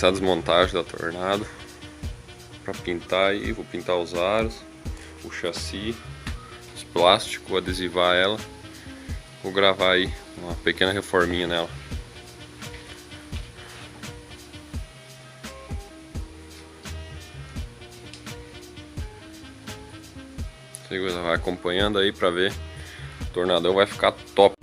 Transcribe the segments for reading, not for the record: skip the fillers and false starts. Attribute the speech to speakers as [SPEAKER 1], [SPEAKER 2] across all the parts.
[SPEAKER 1] começar a desmontagem da Tornado para pintar aí. Vou pintar os aros, o chassi, os plásticos, adesivar ela. Vou gravar aí uma pequena reforminha nela. Você vai acompanhando aí para ver. O Tornadão vai ficar top.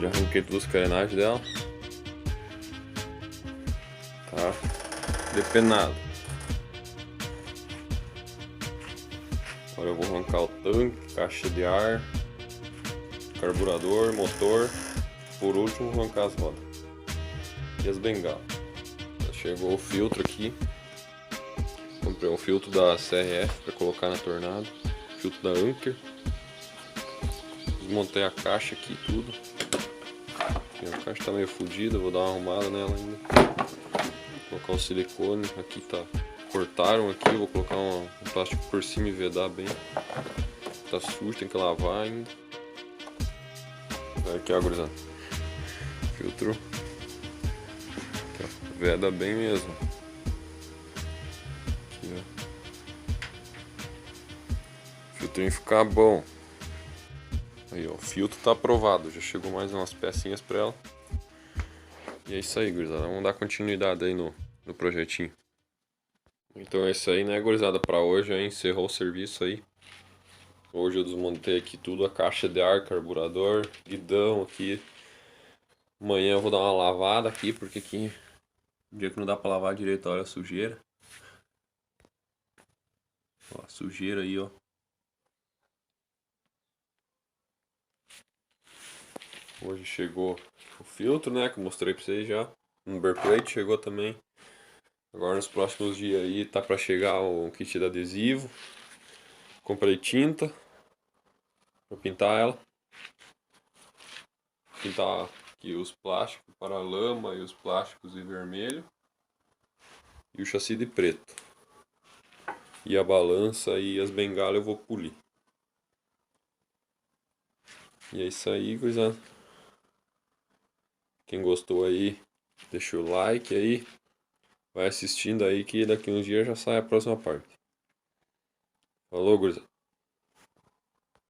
[SPEAKER 1] Já arranquei todas as carenagens dela. Tá depenado. Agora eu vou arrancar o tanque, caixa de ar, carburador, motor. Por último, vou arrancar as rodas e as bengalas. Já chegou o filtro aqui. Comprei um filtro da CRF para colocar na Tornado, filtro da Anker. Desmontei a caixa aqui, tudo. A caixa tá meio fodida, vou dar uma arrumada nela ainda. Vou colocar o silicone, aqui tá. Cortaram aqui, vou colocar um plástico por cima e vedar bem. Tá sujo, tem que lavar ainda. Aqui, ó, gurizada. Filtro. Aqui, ó. Veda bem mesmo. Aqui, ó. O filtrinho ficar bom. Aí, ó, o filtro tá aprovado, já chegou mais umas pecinhas pra ela. E é isso aí, gurizada, vamos dar continuidade aí no projetinho. Então é isso aí, né, gurizada, pra hoje, aí, encerrou o serviço aí. Hoje eu desmontei aqui tudo, a caixa de ar, carburador, guidão aqui. Amanhã eu vou dar uma lavada aqui, porque aqui, dia que não dá pra lavar direito, olha a sujeira. Ó, a sujeira aí, ó. Hoje chegou o filtro, né, que eu mostrei pra vocês já. Um number plate chegou também. Agora nos próximos dias aí tá pra chegar o kit de adesivo. Comprei tinta pra pintar ela. Pintar aqui os plásticos para lama e os plásticos de vermelho. E o chassi de preto. E a balança e as bengalas eu vou polir. E é isso aí, gurizada. Quem gostou aí, deixa o like aí. Vai assistindo aí que daqui uns dias já sai a próxima parte. Falou, gurizada.